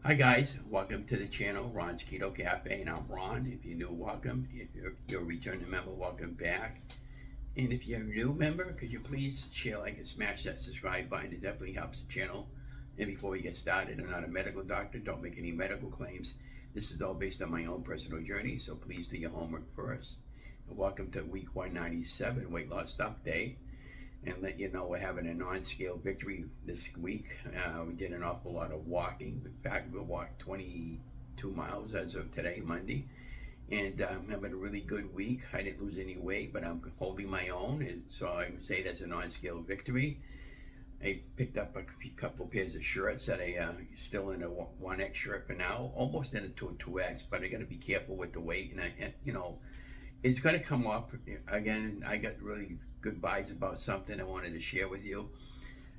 Hi guys, welcome to the channel, Ron's Keto Cafe, and I'm Ron. If you're new, welcome. If you're a returning member, welcome back. And if you're a new member, could you please share, like, and smash that subscribe button? It definitely helps the channel. And before we get started, I'm not a medical doctor, don't make any medical claims. This is all based on my own personal journey, so please do your homework first. And welcome to week 197, weight loss update. And let you know we're having a non-scale victory this week. We did an awful lot of walking. In fact, we walked 22 miles as of today, Monday. And I'm having a really good week. I didn't lose any weight, but I'm holding my own. And so I would say that's a non-scale victory. I picked up a couple pairs of shirts that I still in a 1X shirt for now, almost in a 2X, but I got to be careful with the weight. And it's going to come up again. I got really good vibes about something I wanted to share with you.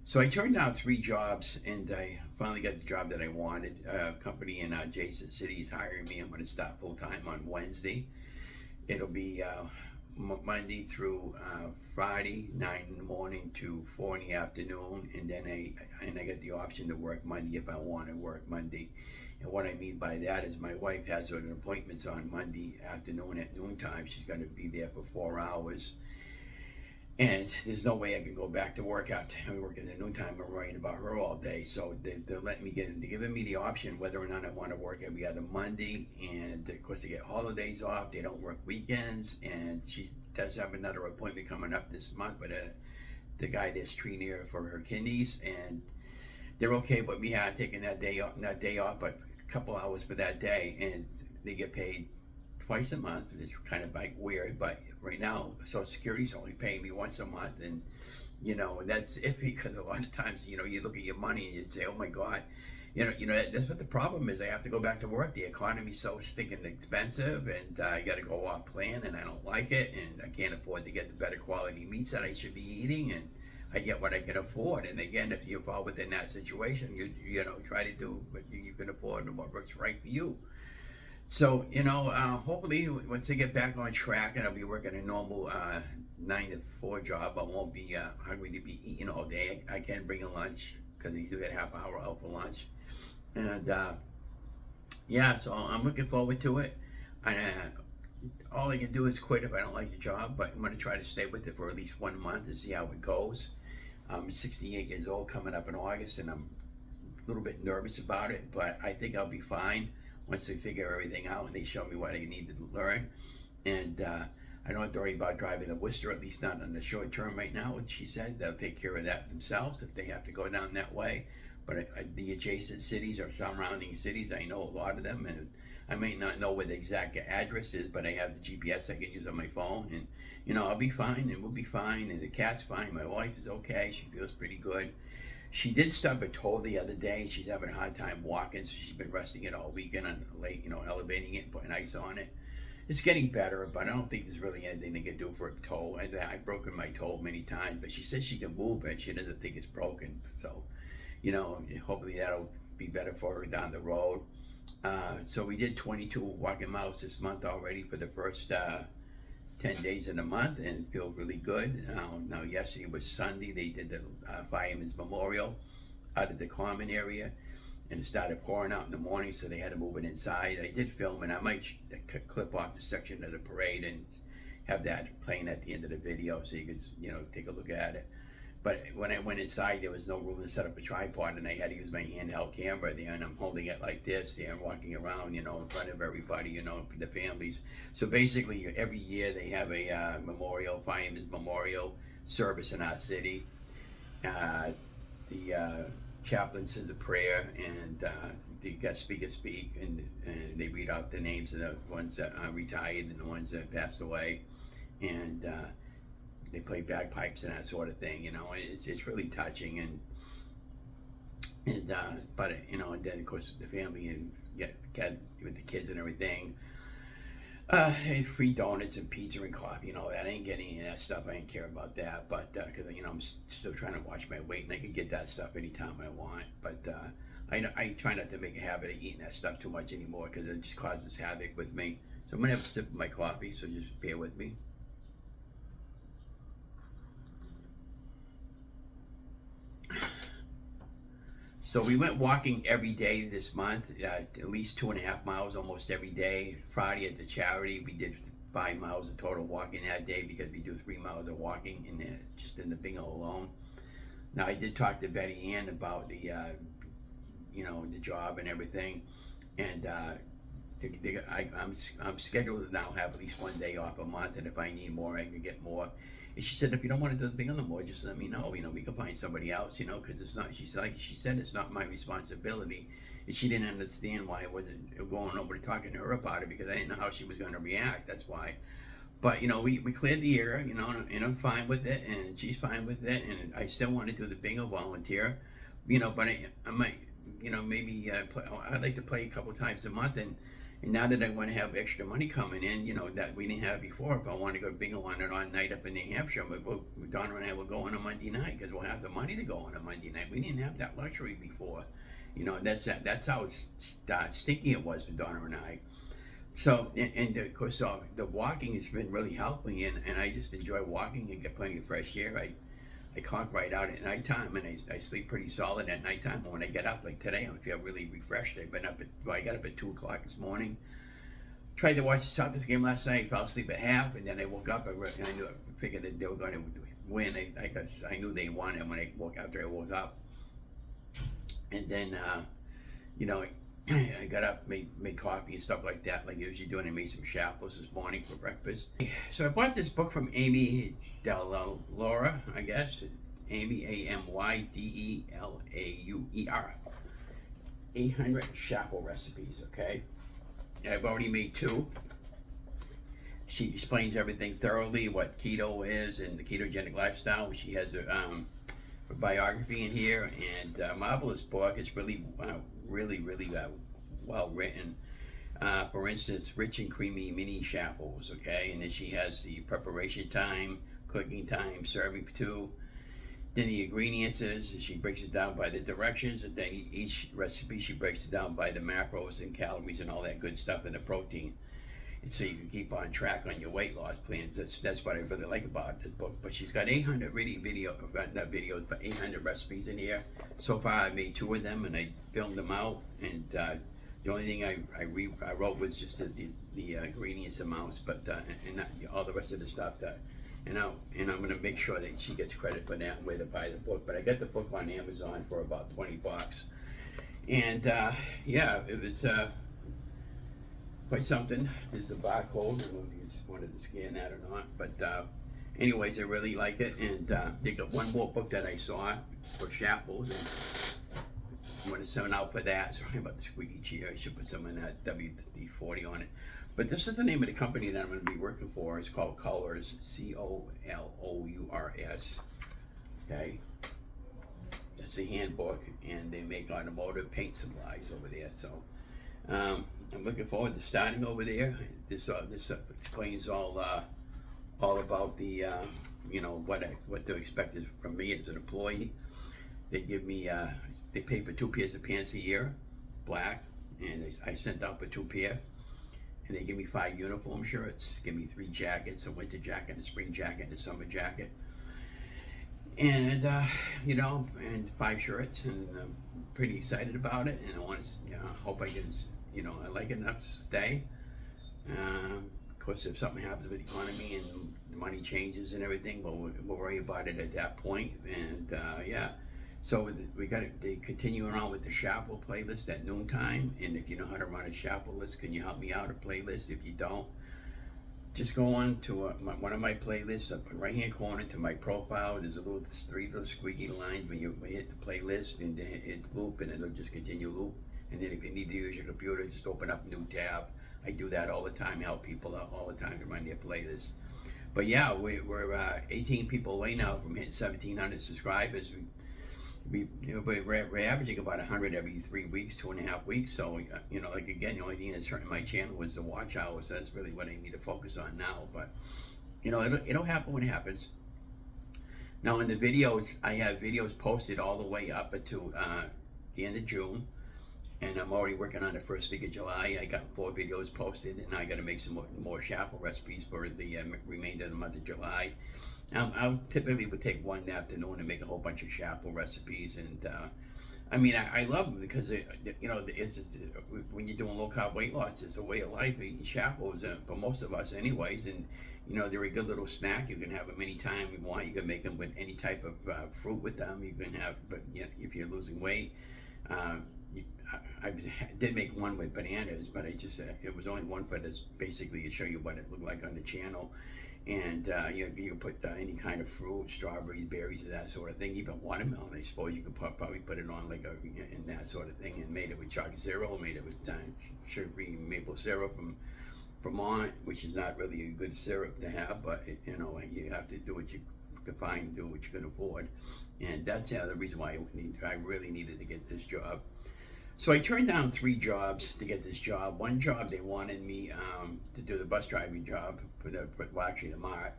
So I turned down 3 jobs, and I finally got the job that I wanted. A company in adjacent cities hiring me. I'm going to start full time on Wednesday. It'll be Monday through Friday, 9 in the morning to 4 in the afternoon, and then I get the option to work Monday if I want to work Monday. And what I mean by that is my wife has an appointments on Monday afternoon at noontime. She's going to be there for 4 hours. And there's no way I can go back to work after I work at the noontime. I'm worrying about her all day. So they're letting me they're giving me the option whether or not I want to work every other Monday. And of course, they get holidays off. They don't work weekends. And she does have another appointment coming up this month with the guy that's treating her for her kidneys. And they're okay with me taking that day off, but a couple hours for that day, and they get paid twice a month. It's kind of like weird, but right now Social Security's only paying me once a month, and that's iffy because a lot of times you look at your money and you say, oh my God, that's what the problem is. I have to go back to work. The economy's so stinking expensive, and I got to go off plan, and I don't like it, and I can't afford to get the better quality meats that I should be eating, and I get what I can afford. And again, if you fall within that situation, you try to do what you can afford and what works right for you. So hopefully once I get back on track and I'll be working a normal 9 to 4 job, I won't be hungry to be eating all day. I can bring a lunch because you do get a half hour out for lunch. And so I'm looking forward to it. And all I can do is quit if I don't like the job, but I'm going to try to stay with it for at least 1 month and see how it goes. I'm 68 years old coming up in August, and I'm a little bit nervous about it, but I think I'll be fine once they figure everything out and they show me what I need to learn. And I don't have to worry about driving to Worcester, at least not in the short term right now. And she said they'll take care of that themselves if they have to go down that way. But the adjacent cities or surrounding cities, I know a lot of them, and I may not know where the exact address is, but I have the GPS I can use on my phone, and I'll be fine, and we'll be fine, and the cat's fine. My wife is okay. She feels pretty good. She did stub her toe the other day. She's having a hard time walking, so she's been resting it all weekend on the lake, elevating it and putting ice on it. It's getting better, but I don't think there's really anything they can do for a toe. And I've broken my toe many times, but she says she can move it. She doesn't think it's broken. So, hopefully that'll be better for her down the road. So we did 22 walking miles this month already for the first 10 days in the month, and feel really good. Now yesterday was Sunday. They did the Fireman's Memorial out of the common area, and it started pouring out in the morning, so they had to move it inside. I did film, and I might clip off the section of the parade and have that playing at the end of the video so you could take a look at it. But when I went inside, there was no room to set up a tripod, and I had to use my handheld camera there, and I'm holding it like this there and walking around, in front of everybody, for the families. So basically, every year they have a Fireman's Memorial service in our city. The chaplain says a prayer, and the guest speaker speak, and they read out the names of the ones that are retired and the ones that passed away, and they play bagpipes and that sort of thing. It's really touching, but and then of course the family and get with the kids and everything. Free donuts and pizza and coffee and all that. I ain't getting any of that stuff. I ain't care about that, but because I'm still trying to watch my weight, and I can get that stuff anytime I want. But I try not to make a habit of eating that stuff too much anymore because it just causes havoc with me. So I'm gonna have a sip of my coffee. So just bear with me. So we went walking every day this month, at least 2.5 miles almost every day. Friday at the charity, we did 5 miles of total walking that day because we do 3 miles of walking just in the bingo alone. Now I did talk to Betty Ann about the, the job and everything, and I'm scheduled to now have at least 1 day off a month, and if I need more, I can get more. And she said, if you don't want to do the bingo no more, just let me know. We can find somebody else, because it's not. She said it's not my responsibility. And she didn't understand why I wasn't going over to talking to her about it because I didn't know how she was going to react. That's why. But we cleared the air, and I'm fine with it, and she's fine with it, and I still want to do the bingo volunteer, but I might, maybe I'd like to play a couple times a month, and now that I want to have extra money coming in, that we didn't have before, if I want to go bingo on an on night up in New Hampshire, Donna and I will go on a Monday night because we'll have the money to go on a Monday night. We didn't have that luxury before, that's how stinky it was for Donna and I. So, and of course, the walking has been really helping, and I just enjoy walking and get plenty of fresh air. I conk right out at nighttime, and I sleep pretty solid at nighttime. And when I get up, like today, I feel really refreshed. I got up at 2 o'clock this morning. Tried to watch the Celtics game last night. Fell asleep at half, and then I woke up. I figured that they were going to win. I knew they won, and after I woke up, and then I got up, made coffee and stuff like that, like I usually do, and I made some Shrinkables this morning for breakfast. So I bought this book from Amy DeLauer, I guess. Amy, AMYDELAUER. 800 Shrinkables recipes, okay? I've already made 2. She explains everything thoroughly, what keto is and the ketogenic lifestyle. She has a biography in here, and a marvelous book. It's really well written. For instance, rich and creamy mini Shrinkables, okay? And then she has the preparation time, cooking time, serving too. Then the ingredients she breaks it down by the directions, and then each recipe she breaks it down by the macros and calories and all that good stuff and the protein. And so you can keep on track on your weight loss plans. That's what I really like about this book. But she's got 800 not videos, but 800 recipes in here. So far I made 2 of them, and I filmed them out, and the only thing I wrote was just the ingredients amounts, but and not all the rest of the stuff and I'm going to make sure that she gets credit for that and where to buy the book. But I got the book on Amazon for about $20, and it was quite something. There's a barcode. I don't know if you wanted to scan that or not, but anyways, I really like it. And they got one more book that I saw for Shrinkables, and I'm going to send out for that. Sorry about the squeaky chair. I should put some in that WD-40 on it. But this is the name of the company that I'm going to be working for. It's called Colors, COLOURS. Okay, that's the handbook, and they make automotive paint supplies over there. So I'm looking forward to starting over there. This explains all about the what to expect from me as an employee. They give me they pay for 2 pairs of pants a year, black, and I sent out for 2 pair. And they give me 5 uniform shirts, give me 3 jackets, a winter jacket, a spring jacket, and a summer jacket. And, and 5 shirts, and I'm pretty excited about it, and I want to, hope I can, I like it enough to stay. Of course, if something happens with the economy and the money changes and everything, we'll worry about it at that point, and So they continue on with the Shrinkables playlist at noontime, and if you know how to run a Shrinkables list, can you help me out a playlist? If you don't, just go on to one of my playlists up in the right hand corner to my profile. There's 3 little squeaky lines when you hit the playlist, and then it's loop, and it'll just continue loop. And then if you need to use your computer, just open up a new tab. I do that all the time, help people out all the time to run their playlist. But yeah, we're 18 people away now from hitting 1,700 subscribers. We're averaging about 100 every 3 weeks, 2.5 weeks. So, again, the only thing that's hurting my channel was the watch hours. That's really what I need to focus on now. But, it'll happen when it happens. Now, in the videos, I have videos posted all the way up until the end of June. And I'm already working on the first week of July. I got 4 videos posted, and I got to make some more Shrinkables recipes for the remainder of the month of July. I typically would take one afternoon and make a whole bunch of Shrinkables recipes, and I mean, I love them because it's when you're doing low carb weight loss, it's a way of life. Eating shackles for most of us, anyways, and they're a good little snack. You can have them anytime you want. You can make them with any type of fruit with them. You can have, but if you're losing weight, you, I did make one with bananas, but it was only one for this, basically to show you what it looked like on the channel. And you can put any kind of fruit, strawberries, berries, that sort of thing. Even watermelon, I suppose you could probably put it on in that sort of thing. And made it with chocolate syrup, made it with sugar-free maple syrup from Vermont, which is not really a good syrup to have, but you have to do what you can find, do what you can afford. And that's the reason why I really needed to get this job. So I turned down 3 jobs to get this job. One job, they wanted me to do the bus driving job actually the mart,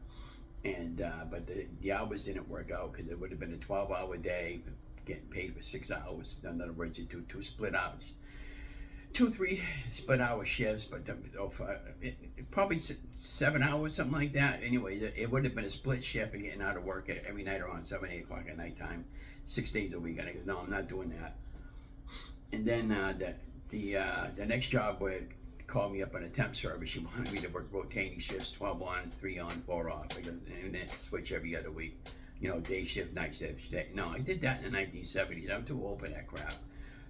and but the hours didn't work out because it would have been a 12-hour day, getting paid for 6 hours. In other words, you do 2 split hours, 2-3 split hour shifts, but probably 7 hours, something like that. Anyway, it would have been a split shift and getting out of work every night around 7-8 o'clock at nighttime, 6 days a week. And I go, no, I'm not doing that. And then the next job would call me up on a temp service. She wanted me to work rotating shifts, 12 on, 3 on, 4 off, and then switch every other week. Day shift, night shift. No, I did that in the 1970s. I'm too old for that crap.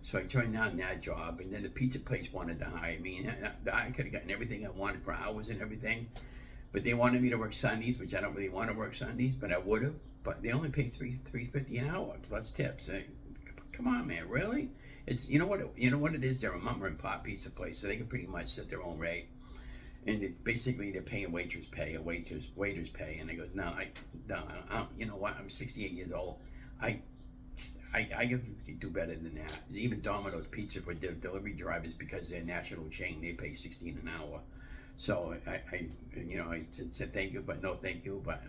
So I turned down that job, and then the pizza place wanted to hire me. I could have gotten everything I wanted for hours and everything, but they wanted me to work Sundays, which I don't really want to work Sundays, but I would have. But they only paid $3.50 an hour plus tips. Come on, man, really? It's you know what it is. They're a mom and pop pizza place, so they can pretty much set their own rate. And basically they're paying waiters pay, waiters pay. And they goes, no, you know what? I'm 68 years old. I can do better than that. Even Domino's Pizza for their delivery drivers, because they're a national chain, they pay $16 an hour. So I said thank you, but no thank you. But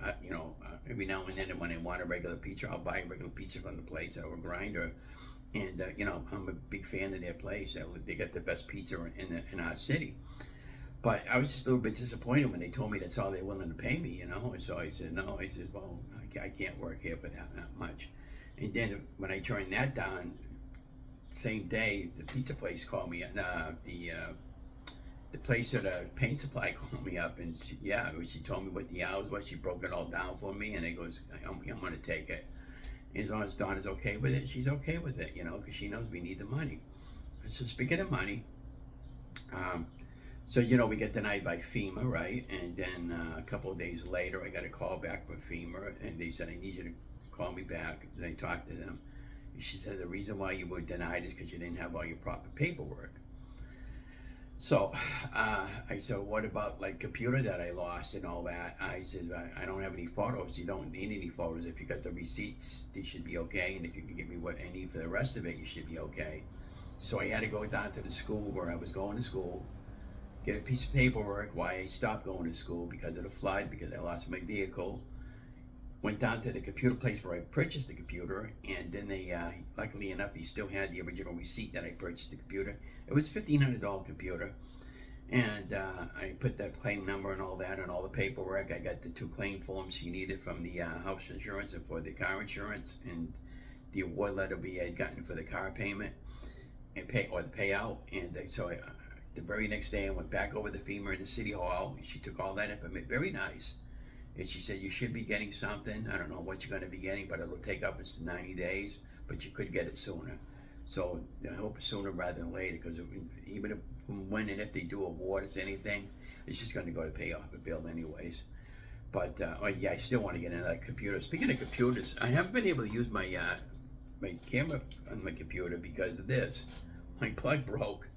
every now and then when I want a regular pizza, I'll buy a regular pizza from the place or a grinder. And I'm a big fan of their place. They got the best pizza in our city. But I was just a little bit disappointed when they told me that's all they're willing to pay me, And so I said no. I said, well, I can't work here for that much. And then when I turned that down, same day the pizza place called me. The place at a paint supply called me up, and she told me what the hours was. She broke it all down for me, and it goes, I'm going to take it. As long as Dawn is okay with it, she's okay with it, because she knows we need the money. So speaking of money, so we get denied by FEMA, right? And then a couple of days later, I got a call back from FEMA, and they said, I need you to call me back. And I talked to them. And she said, the reason why you were denied is because you didn't have all your proper paperwork. So I said, what about computer that I lost and all that? I said, I don't have any photos. You don't need any photos. If you got the receipts, they should be okay. And if you can give me what I need for the rest of it, you should be okay. So I had to go down to the school where I was going to school, get a piece of paperwork why I stopped going to school because of the flood, because I lost my vehicle. Went down to the computer place where I purchased the computer, and then they, luckily enough, he still had the original receipt that I purchased the computer. It was $1,500 computer, and I put that claim number and all that and all the paperwork. I got the 2 claim forms he needed from the house insurance and for the car insurance, and the award letter we had gotten for the car payment and the payout. And so the very next day, I went back over to FEMA in the city hall. She took all that information, very nice. And she said, you should be getting something. I don't know what you're going to be getting, but it'll take up to 90 days, but you could get it sooner. So I hope sooner rather than later, because even if, when and if they do award us anything, it's just going to go to pay off a bill anyways. But I still want to get another computer. Speaking of computers, I haven't been able to use my camera on my computer because of this. My plug broke.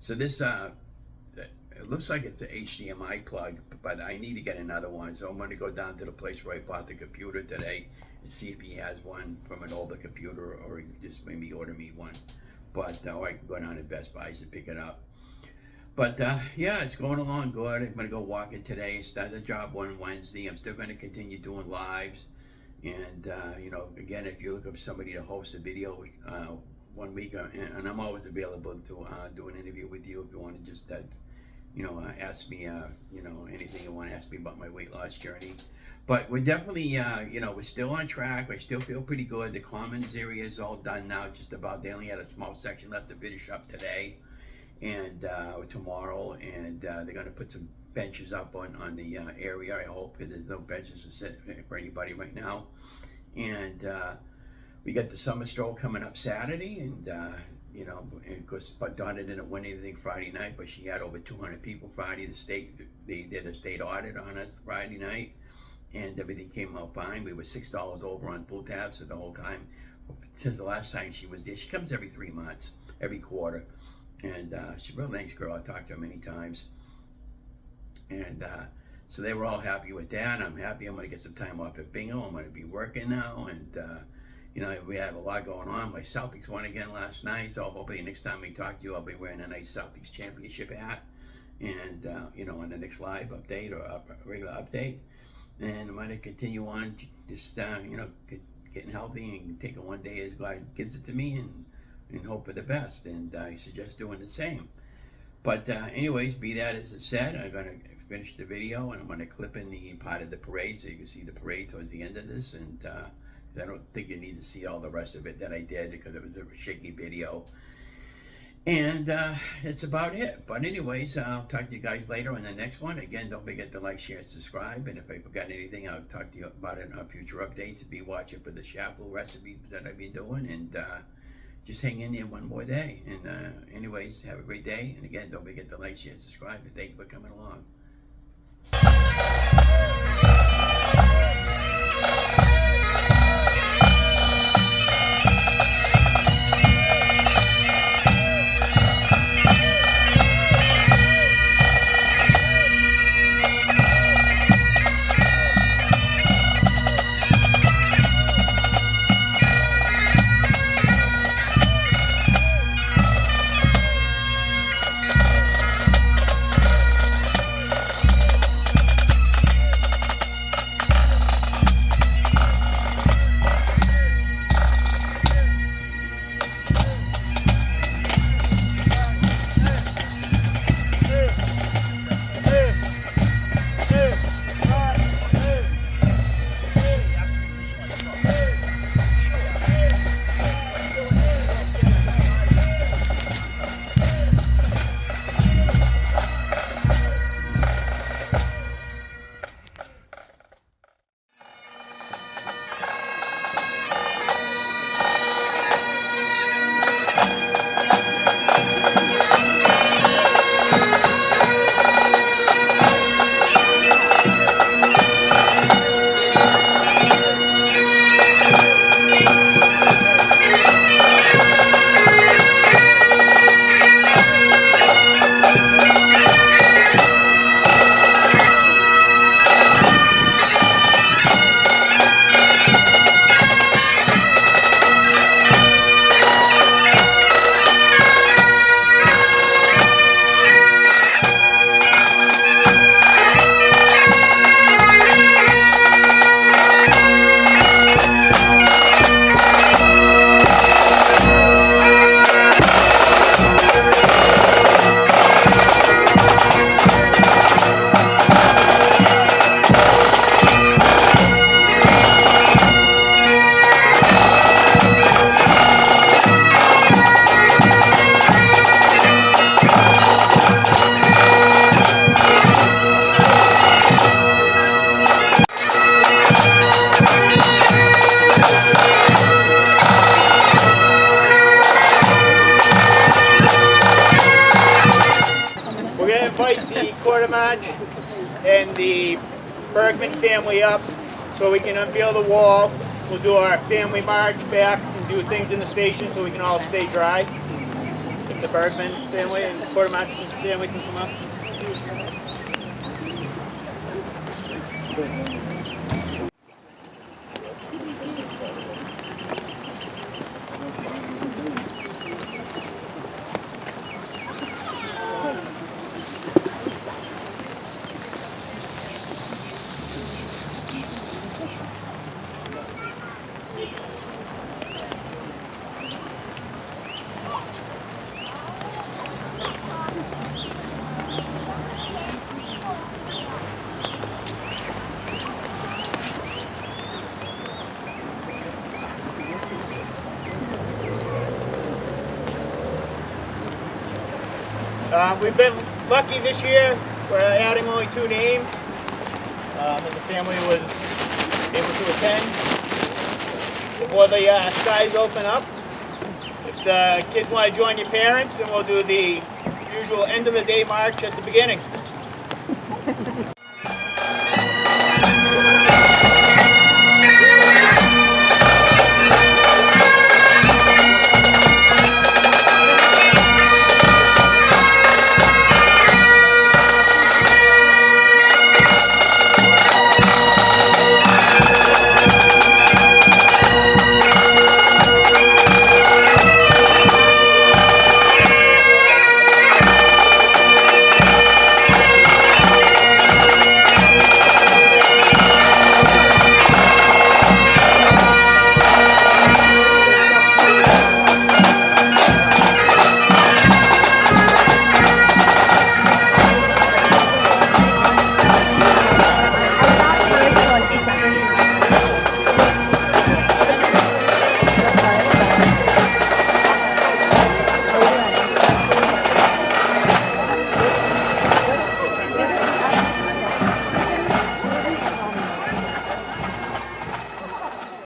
So this, it looks like it's an HDMI plug, but I need to get another one. So I'm going to go down to the place where I bought the computer today and see if he has one from an older computer, or he just maybe order me one. But or I can go down to Best Buy and pick it up. But it's going along good. I'm going to go walking today, start the job on Wednesday. I'm still going to continue doing lives. And, again, if you look up somebody to host a video 1 week, and I'm always available to do an interview with you if you want to just ask me, anything you want to ask me about my weight loss journey. But we're definitely, we're still on track. I still feel pretty good. The commons area is all done now, just about. They only had a small section left to finish up today and tomorrow, and they're going to put some benches up on the area. I hope, because there's no benches to sit for anybody right now. And we got the summer stroll coming up Saturday, and of course, but Donna didn't win anything Friday night, but she had over 200 people Friday. They did a state audit on us Friday night, and everything came out fine. We were $6 over on pull tabs for the whole time. Since the last time she was there, she comes every 3 months, every quarter, and she's a real nice girl. I talked to her many times, and so they were all happy with that. I'm happy. I'm going to get some time off at bingo. I'm going to be working now, and we have a lot going on. My Celtics won again last night, so hopefully next time we talk to you, I'll be wearing a nice Celtics championship hat, and on the next live update or regular update. And I'm going to continue on, just getting healthy and taking one day as God gives it to me, and hope for the best. And I suggest doing the same. But anyways, be that as it said, I'm going to finish the video, and I'm going to clip in the part of the parade so you can see the parade towards the end of this. And I don't think you need to see all the rest of it that I did, because it was a shaky video. And that's about it. But anyways, I'll talk to you guys later on the next one. Again, don't forget to like, share, and subscribe. And if I forgot anything, I'll talk to you about it on future updates. Be watching for the shampoo recipes that I've been doing. And just hang in there one more day. And anyways, have a great day. And again, don't forget to like, share, and subscribe. And thank you for coming along. And the Bergman family up so we can unveil the wall. We'll do our family march back and do things in the station so we can all stay dry. If the Bergman family and the quartermarch family can come up. We've been lucky this year. We're adding only 2 names. And the family was able to attend before the skies open up. If the kids want to join your parents, then we'll do the usual end of the day march at the beginning.